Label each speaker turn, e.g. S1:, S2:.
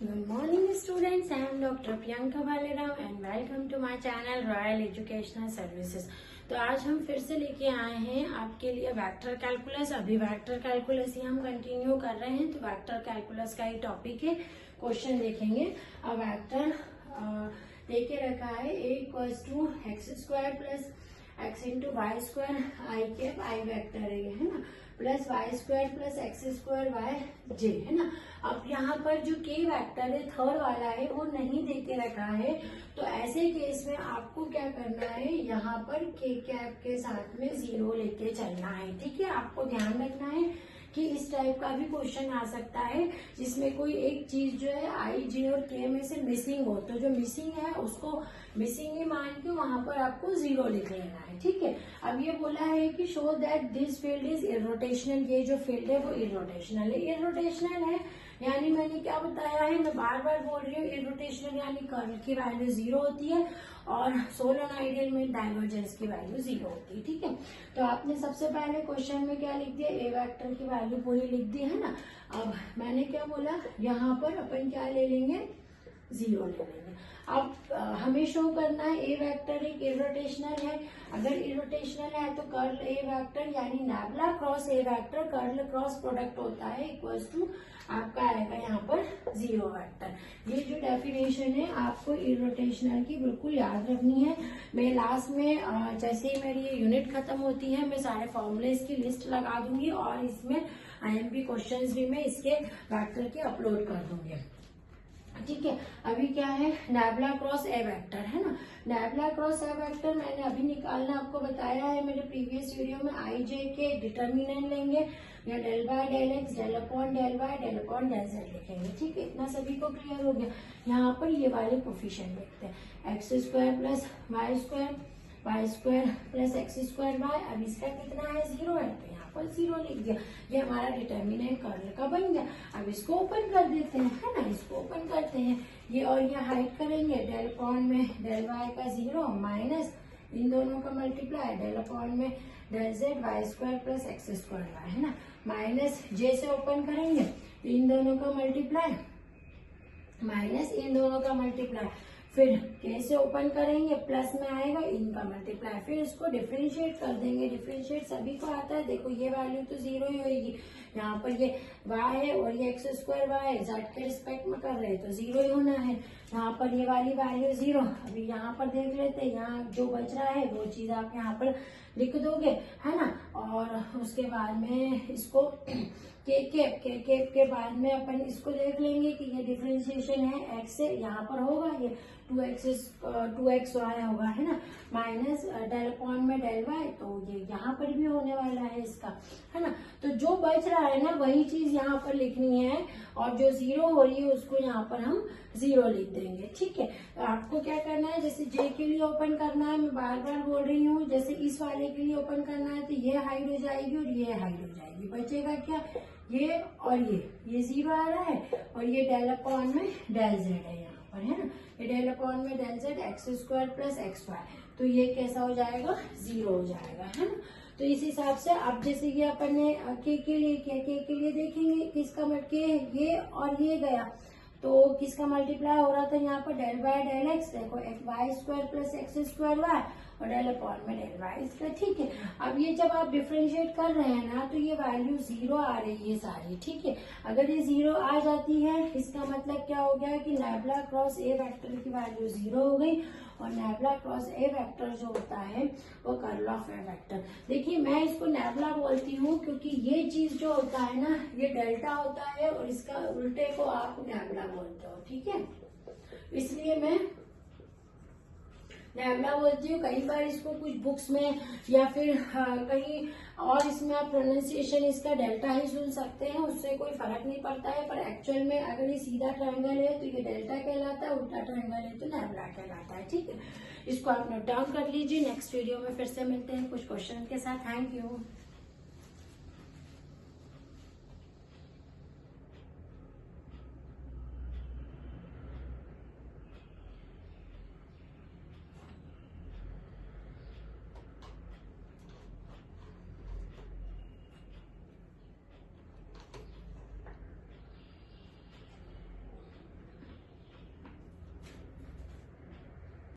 S1: Good morning students, I am Dr. Priyanka Baleram and welcome to my channel Royal Educational Services। तो आज हम फिर से लेके आए हैं आपके लिए वेक्टर कैलकुलस। अभी वेक्टर कैलकुलस ही हम कंटिन्यू कर रहे हैं, तो वेक्टर कैलकुलस का ही टॉपिक है। क्वेश्चन देखेंगे। अब वेक्टर देके रखा है a equals to x square plus x into y square i cap i vector है ना, plus y square plus x square y j है ना। अब यहाँ पर जो के वेक्टर है थर्ड वाला है वो नहीं देके रखा है, तो ऐसे केस में आपको क्या करना है, यहाँ पर के कैप के साथ में 0 लेके चलना है। ठीक है, आपको ध्यान रखना है कि इस टाइप का भी क्वेश्चन आ सकता है जिसमें कोई एक चीज जो है आई जे और के में से मिसिंग हो, तो जो मिसिंग है उसको मिसिंग ही मान के वहां पर आपको 0 लिख लेना है। ठीक है, अब ये बोला है कि show that this field is irrotational. ये जो फील्ड है वो इरोटेशनल है। इरोटेशनल है यानी मैंने क्या बताया है, मैं बार बार बोल रही हूँ, इरोटेशनल यानी कर्ल की वैल्यू 0 होती है और सोलेनोइडल में डाइवर्जेंस की वैल्यू 0 होती है। ठीक है, तो आपने सबसे पहले क्वेश्चन में क्या लिख दिया, ए वेक्टर की वैल्यू पूरी लिख दी है ना। अब मैंने क्या बोला, यहाँ पर अपन क्या ले लेंगे, 0 ले लेंगे। अब हमें शो करना है ए वेक्टर एक इरोटेशनल है। अगर इरोटेशनल है तो कर्ल ए वेक्टर यानी nabla cross a vector curl cross product होता है इक्वल्स टू आपका आएगा यहाँ पर 0 वेक्टर। ये जो डेफिनेशन है आपको इरोटेशनल की बिल्कुल याद रखनी है। मैं लास्ट में जैसे ही मेरी ये यूनिट खत्म होती है मैं सारे फॉर्मूलेस की लिस्ट लगा दूंगी और इसमें आईएमपी क्वेश्चंस भी मैं इसके वेक्टर के अपलोड कर दूंगी। ठीक है, अभी क्या है, नैबला क्रॉस ए वेक्टर है ना। नैबला क्रॉस ए वेक्टर मैंने अभी निकालना आपको बताया है मेरे प्रीवियस वीडियो में। आई जे के डिटर्मिनेंट लेंगे या del by del x del upon del y del upon del z लिखेंगे। ठीक है, इतना सभी को क्लियर हो गया। यहाँ पर ये वाले कोफिशिएंट लिखते हैं, x square plus y square plus x square y. अब इसका कितना है, 0 है, तो यहाँ पर 0 लिख दिया। ये हमारा डिटर्मिनेंट कर्ल का बन गया। अब इसको ओपन कर देते हैं है ना, इसको ओपन करते हैं ये और ये हाइड करेंगे, डेल अपॉन में डेल वाई का 0 माइनस इन दोनों का मल्टीप्लाई डेल अपॉन में del z y square plus x square y है ना, माइनस जे से ओपन करेंगे इन दोनों का मल्टीप्लाई माइनस इन दोनों का मल्टीप्लाई, फिर के से ओपन करेंगे प्लस में आएगा इनका मल्टीप्लाई, फिर इसको डिफरेंशिएट कर देंगे। डिफरेंशिएट सभी को आता है, देखो ये वैल्यू तो 0 ही होगी। यहाँ पर ये y है और ये एक्स स्क्वायर वाई जेड के रिस्पेक्ट में कर रहे हैं तो 0 ही होना है। यहाँ पर ये वाली वैल्यू 0। अभी यहाँ पर देख लेते हैं, यहाँ जो बच रहा है वो चीज आप यहाँ पर लिख दोगे है ना। और उसके बाद में इसको के बाद में अपन इसको देख लेंगे कि ये डिफरेंशिएशन है x से, यहाँ पर होगा ये 2x y होगा है ना, माइनस डेल अपॉन में डेल y, तो ये यहाँ पर भी होने वाला है इसका है ना। तो जो बच रहा है ना वही चीज यहाँ पर लिखनी है और जो 0 हो रही है उसको यहाँ पर हम 0 लिख देंगे। ठीक है, तो आपको क्या करना है, जैसे j के लिए ओपन करना है, मैं बार बार बोल रही हूँ, जैसे इस वाले के लिए ओपन करना है तो ये हाइड हो जाएगी और ये हाइड हो जाएगी, बचेगा क्या, ये और ये 0 आ रहा है और ये डेल अपॉन में डेल जेड है यहाँ पर है ना, ये डेल अपॉन में del z x square plus x y, तो ये कैसा हो जाएगा, 0 हो जाएगा है ना। तो इस हिसाब से अब जैसे कि अपन ने के लिए किया, के लिए देखेंगे किसका के ये और ये गया तो किसका मल्टीप्लाई हो रहा था, यहाँ पर डेल बाय डेल एक्स, देखो y square plus x square y और डेल अपॉन में डेल वाई इसका। ठीक है, अब ये जब आप डिफरेंशिएट कर रहे हैं ना तो ये वैल्यू 0 आ रही है सारी। ठीक है, अगर ये 0 आ जाती है इसका मतलब क्या हो गया कि नैबला क्रॉस ए वेक्टर की वैल्यू 0 हो गई और नैबला क्रॉस ए वेक्टर जो होता है वो कर्ल ऑफ ए वेक्टर। देखिए मैं इसको नैबला बोलती हूँ क्योंकि ये चीज जो होता है ना ये डेल्टा होता है और इसका उल्टे को आप नैबला बोलते हो। ठीक है, इसलिए मैं नैबला बोलती हूँ। कई बार इसको कुछ बुक्स में या फिर कहीं और इसमें आप प्रोनाउंसिएशन इसका डेल्टा ही सुन सकते हैं, उससे कोई फर्क नहीं पड़ता है, पर एक्चुअल में अगर ये सीधा ट्रायंगल है तो ये डेल्टा कहलाता है, उल्टा ट्रायंगल है तो नैबला कहलाता है। ठीक है, इसको आप नोट डाउन कर लीजिए। नेक्स्ट वीडियो में फिर से मिलते हैं कुछ क्वेश्चन के साथ। Thank you.